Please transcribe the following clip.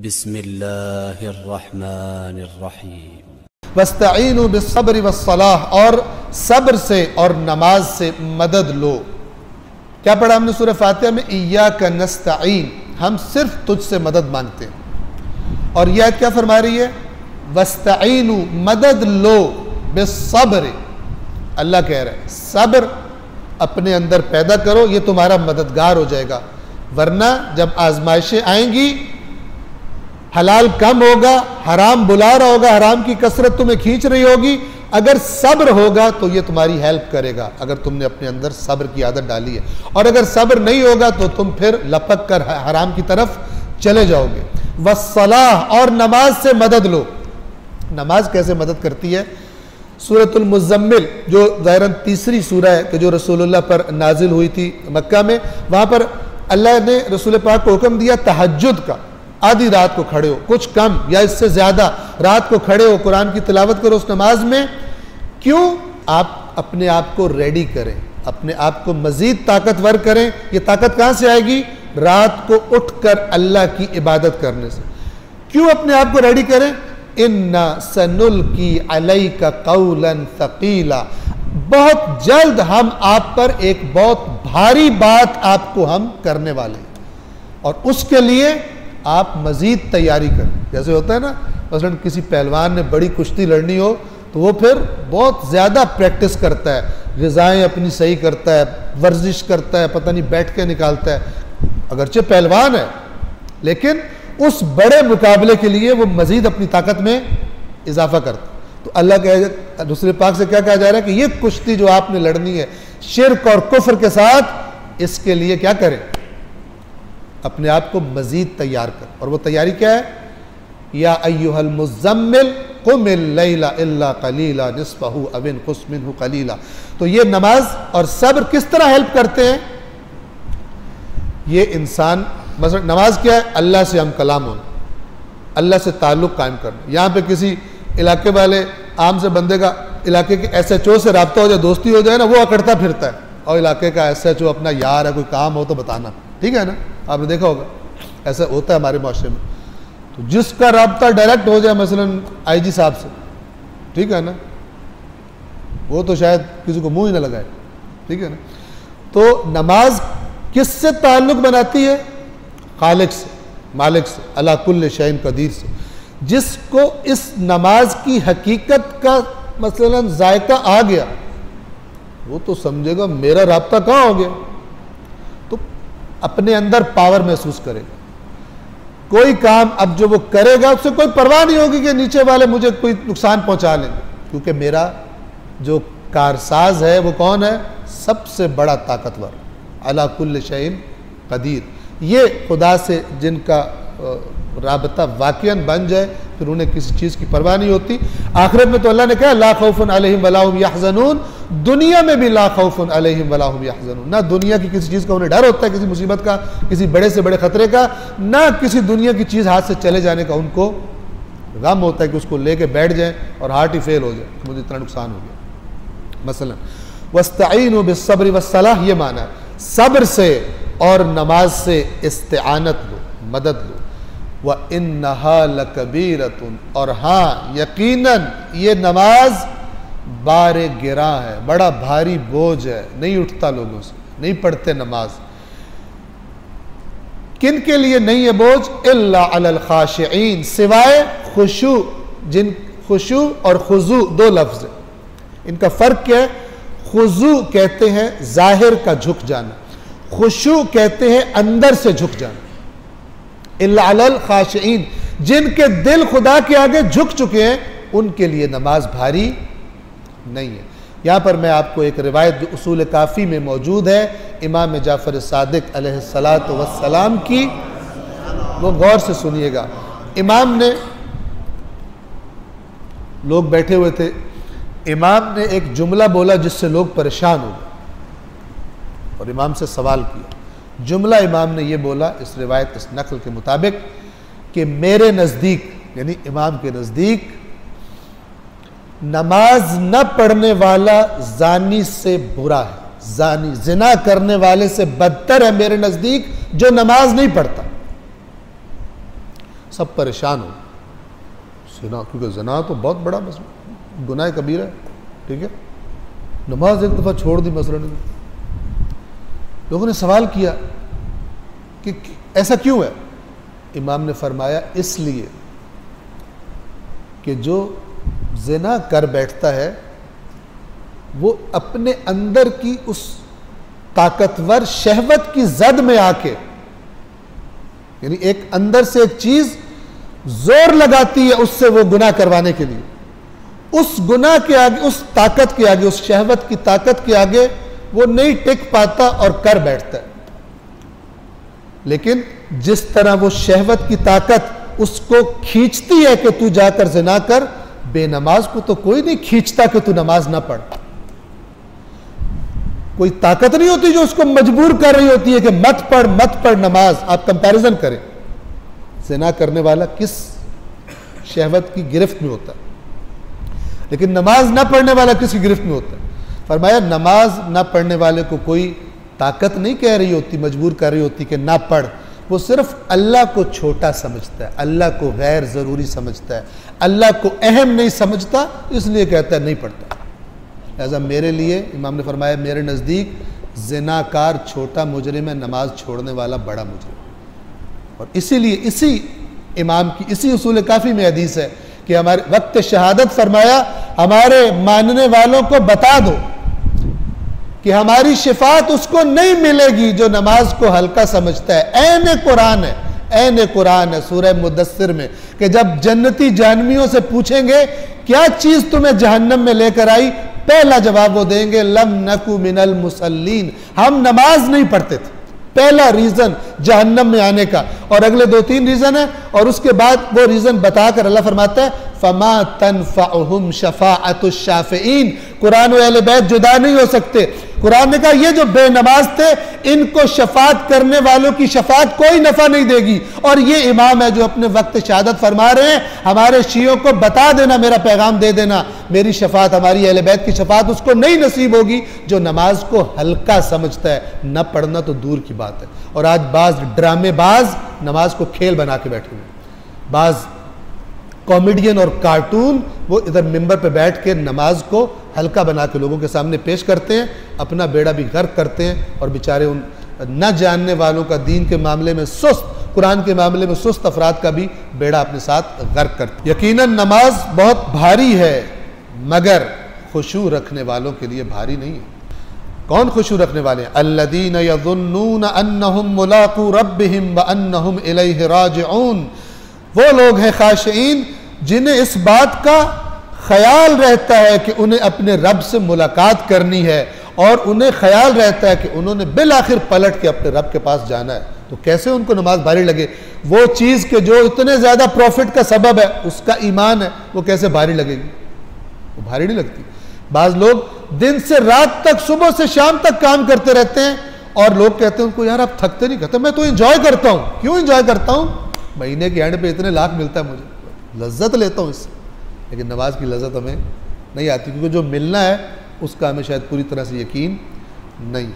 بسم اللہ الرحمن الرحیم وَاسْتَعِينُوا بِالصَّبْرِ وَالصَّلَاةِ اور صبر سے اور نماز سے مدد لو۔ کیا پڑھا ہم نے سورہ فاتحہ میں؟ اِيَّاكَ نَسْتَعِين، ہم صرف تجھ سے مدد مانگتے ہیں۔ اور یہ آیت کیا فرما رہی ہے؟ وَاسْتَعِينُوا، مدد لو، بِالصَّبْرِ، اللہ کہہ رہا ہے صبر اپنے اندر پیدا کرو، یہ تمہارا مددگار ہو جائے گا۔ ورنہ جب آزمائشیں آئیں گی، حلال کم ہوگا، حرام بلا رہا ہوگا، حرام کی کثرت تمہیں کھینچ رہی ہوگی، اگر صبر ہوگا تو یہ تمہاری ہیلپ کرے گا، اگر تم نے اپنے اندر صبر کی عادت ڈالی ہے۔ اور اگر صبر نہیں ہوگا تو تم پھر لپک کر حرام کی طرف چلے جاؤ گے۔ والصلاۃ، اور نماز سے مدد لو۔ نماز کیسے مدد کرتی ہے؟ سورۃ المزمل، جو ظاہراً تیسری سورہ ہے کہ جو رسول اللہ پر نازل ہوئی تھی مکہ میں، وہاں پر اللہ نے رسول پاک کو حکم دیا تہجد کا، آدھی رات کو کھڑے ہو، کچھ کم یا اس سے زیادہ رات کو کھڑے ہو، قرآن کی تلاوت کرو اس نماز میں۔ کیوں؟ آپ اپنے آپ کو ریڈی کریں، اپنے آپ کو مزید طاقتور کریں۔ یہ طاقت کہاں سے آئے گی؟ رات کو اٹھ کر اللہ کی عبادت کرنے سے۔ کیوں اپنے آپ کو ریڈی کریں؟ اِنَّا سَنُلْقِي عَلَيْكَ قَوْلًا ثَقِيلًا، بہت جلد ہم آپ پر ایک بہت بھاری بات آپ کو ہم کرنے والے ہیں، اور اس کے لیے آپ مزید تیاری کریں۔ جیسے ہوتا ہے نا، مثلا کسی پہلوان نے بڑی کشتی لڑنی ہو تو وہ پھر بہت زیادہ پریکٹس کرتا ہے، غذائیں اپنی صحیح کرتا ہے، ورزش کرتا ہے، پتہ نہیں بیٹھ کے نکالتا ہے، اگرچہ پہلوان ہے لیکن اس بڑے مقابلے کے لیے وہ مزید اپنی طاقت میں اضافہ کرتا ہے۔ تو اللہ کے رسول پاک سے کیا کہا جا رہا ہے کہ یہ کشتی جو آپ نے لڑنی ہے شرک اور کفر کے ساتھ، اس کے لیے کیا کریں؟ اپنے آپ کو مزید تیار کر۔ اور وہ تیاری کیا ہے؟ یا ایھا المزمل قم اللیل الا قلیلا نصفہ او انقص منہ قلیلا۔ تو یہ نماز اور صبر کس طرح ہیلپ کرتے ہیں؟ یہ انسان مثلا نماز کیا ہے؟ اللہ سے ہم کلام ہونا، اللہ سے تعلق قائم کرنا۔ یہاں پہ کسی علاقے والے عام سے بندے کا علاقے کے ایس ایچ او سے رابطہ ہو جائے، دوستی ہو جائے نا، وہ اکڑتا پھرتا ہے، اور علاقے کا ایس ایچ او اپنا یار ہے، کوئی کام ہو تو بتانا، ٹھیک ہے نا؟ آپ نے دیکھا ہوگا ایسا ہوتا ہے ہمارے معاشرے میں۔ تو جس کا رابطہ ڈائریکٹ ہو جائے مثلا آئی جی صاحب سے، ٹھیک ہے نا، وہ تو شاید کسی کو منہ ہی نہ لگائے، ٹھیک ہے نا؟ تو نماز کس سے تعلق بناتی ہے؟ خالق سے، مالک سے، اللہ کل شیء قدیر سے۔ جس کو اس نماز کی حقیقت کا مثلا ذائقہ آ گیا، وہ تو سمجھے گا میرا رابطہ کہاں ہو گیا، تو اپنے اندر پاور محسوس کرے گا۔ کوئی کام اب جو وہ کرے گا اس سے کوئی پرواہ نہیں ہوگی کہ نیچے والے مجھے کوئی نقصان پہنچا لیں گے، کیونکہ میرا جو کارساز ہے وہ کون ہے؟ سب سے بڑا طاقتور، اللہ کل شیء قدیر۔ یہ خدا سے جن کا رابطہ واقعاً بن جائے، پھر انہیں کسی چیز کی پرواہ نہیں ہوتی۔ آخرت میں تو اللہ نے کہا لا خوف علیہم ولا هم یحزنون، دنیا میں بھی لا خوف علیہم ولا هم یحزنون، نہ دنیا کی کسی چیز کا انہیں ڈر ہوتا ہے، کسی مصیبت کا، کسی بڑے سے بڑے خطرے کا، نہ کسی دنیا کی چیز ہاتھ سے چلے جانے کا ان کو غم ہوتا ہے کہ اس کو لے کے بیٹھ جائیں اور ہارٹ ہی فیل ہو جائے، مجھے اتنا نقصان ہو گیا۔ مثلا واستعینوا بالصبر والصلاۃ، یہ معنی ہے صبر سے اور نماز سے استعانت لو، مدد لو۔ وَإِنَّهَا لَكَبِيرَةٌ، اور ہاں یقیناً یہ نماز بار گراں ہے، بڑا بھاری بوجھ ہے، نہیں اٹھتا لوگوں سے، نہیں پڑھتے نماز۔ کن کے لیے نہیں ہے بوجھ؟ إِلَّا عَلَى الْخَاشِعِينَ، سوائے خشوع، جن خشوع اور خضوع دو لفظ ہیں، ان کا فرق کیا ہے؟ خضوع کہتے ہیں ظاہر کا جھک جانا، خشوع کہتے ہیں اندر سے جھک جانا۔ الا علی الخاشعین، جن کے دل خدا کے آگے جھک چکے ہیں، ان کے لیے نماز بھاری نہیں ہے۔ یہاں پر میں آپ کو ایک روایت جو اصول کافی میں موجود ہے امام جعفر صادق علیہ السلام کی، وہ غور سے سنیے گا۔ امام نے، لوگ بیٹھے ہوئے تھے، امام نے ایک جملہ بولا جس سے لوگ پریشان ہو گئے اور امام سے سوال کیا۔ جملہ امام نے یہ بولا اس روایت، اس نقل کے مطابق، کہ میرے نزدیک، یعنی امام کے نزدیک، نماز نہ پڑھنے والا زانی سے برا ہے، زانی، زنا کرنے والے سے بدتر ہے میرے نزدیک جو نماز نہیں پڑھتا۔ سب پریشان ہو. زنا، کیونکہ زنا تو بہت بڑا گناہ کبیرہ ہے. ٹھیک ہے، نماز ایک دفعہ چھوڑ دی مثلا. لوگوں نے سوال کیا کہ ایسا کیوں ہے؟ امام نے فرمایا اس لیے کہ جو زنا کر بیٹھتا ہے وہ اپنے اندر کی اس طاقتور شہوت کی زد میں آ کے، یعنی ایک اندر سے ایک چیز زور لگاتی ہے اس سے وہ گناہ کروانے کے لیے، اس گناہ کے آگے، اس طاقت کے آگے، اس شہوت کی طاقت کے آگے وہ نہیں ٹک پاتا اور کر بیٹھتا ہے. لیکن جس طرح وہ شہوت کی طاقت اس کو کھینچتی ہے کہ تو جا کر زنا کر، بے نماز کو تو کوئی نہیں کھینچتا کہ تو نماز نہ پڑھ. کوئی طاقت نہیں ہوتی جو اس کو مجبور کر رہی ہوتی ہے کہ مت پڑھ نماز. آپ کمپیریزن کریں، زنا کرنے والا کس شہوت کی گرفت میں ہوتا ہے، لیکن نماز نہ پڑھنے والا کس کی گرفت میں ہوتا ہے. فرمایا نماز نہ پڑھنے والے کو کوئی طاقت نہیں کہہ رہی ہوتی، مجبور کر رہی ہوتی کہ نہ پڑھ. وہ صرف اللہ کو چھوٹا سمجھتا ہے، اللہ کو غیر ضروری سمجھتا ہے، اللہ کو اہم نہیں سمجھتا، اس لیے کہتا ہے نہیں پڑھتا. لہذا میرے لیے امام نے فرمایا میرے نزدیک زناکار چھوٹا مجرم ہے، نماز چھوڑنے والا بڑا مجرم. اور اسی لیے اسی امام کی اسی اصول کافی میں حدیث ہے کہ ہمارے وقت شہادت فرمایا ہمارے ماننے والوں کو بتا دو کہ ہماری شفاعت اس کو نہیں ملے گی جو نماز کو ہلکا سمجھتا ہے. عین قرآن ہے سورہ مدثر میں کہ جب جنتی جہنمیوں سے پوچھیں گے کیا چیز تمہیں جہنم میں لے کر آئی، پہلا جواب وہ دیں گے لم نکو من المصلین، ہم نماز نہیں پڑھتے تھے. پہلا ریزن جہنم میں آنے کا. اور اگلے 2-3 ریزن ہیں، اور اس کے بعد وہ ریزن بتا کر اللہ فرماتا ہے فما تنفعہم شفاعت الشافعین. قرآن و اہل بیت جدا نہیں ہو سکتے. قرآن نے کہا یہ جو بے نماز تھے ان کو شفاعت کرنے والوں کی شفاعت کوئی نفع نہیں دے گی. اور یہ امام ہے جو اپنے وقت شہادت فرما رہے ہیں ہمارے شیعوں کو بتا دینا، میرا پیغام دے دینا، میری شفاعت، ہماری اہل بیت کی شفاعت اس کو نہیں نصیب ہوگی جو نماز کو ہلکا سمجھتا ہے. نہ پڑھنا تو دور کی بات ہے. اور آج بعض ڈرامے باز نماز کو کھیل بنا کے بیٹھے ہوئے، بعض کامیڈین اور کارٹون وہ ادھر ممبر پہ بیٹھ کے نماز کو ہلکا بنا کے لوگوں کے سامنے پیش کرتے ہیں، اپنا بیڑا بھی غرق کرتے ہیں، اور بیچارے ان نہ جاننے والوں کا دین کے معاملے میں سست، قرآن کے معاملے میں سست افراد کا بھی بیڑا اپنے ساتھ غرق کرتے ہیں. یقیناً نماز بہت بھاری ہے مگر خشوع رکھنے والوں کے لیے بھاری نہیں ہے. کون خشوع رکھنے والے ہیں؟ الذین یظنون انہم ملاقو ربہم وانہم الیہ راجعون. وہ لوگ ہیں خاشعین جنہیں اس بات کا خیال رہتا ہے کہ انہیں اپنے رب سے ملاقات کرنی ہے، اور انہیں خیال رہتا ہے کہ انہوں نے بالآخر پلٹ کے اپنے رب کے پاس جانا ہے. تو کیسے ان کو نماز بھاری لگے؟ وہ چیز کہ جو اتنے زیادہ پروفٹ کا سبب ہے اس کا ایمان ہے، وہ کیسے بھاری لگے گی؟ وہ بھاری نہیں لگتی. بعض لوگ دن سے رات تک، صبح سے شام تک کام کرتے رہتے ہیں، اور لوگ کہتے ہیں ان کو یار آپ تھکتے نہیں؟ کہتے میں تو انجوائے کرتا ہوں. کیوں انجوائے کرتا ہوں؟ مہینے کے اینڈ پہ اتنے لاکھ ملتا ہے مجھے، لذت لیتا ہوں اس سے. لیکن نماز کی لذت ہمیں نہیں آتی، کیونکہ جو ملنا ہے اس کا ہمیں شاید پوری طرح سے یقین نہیں.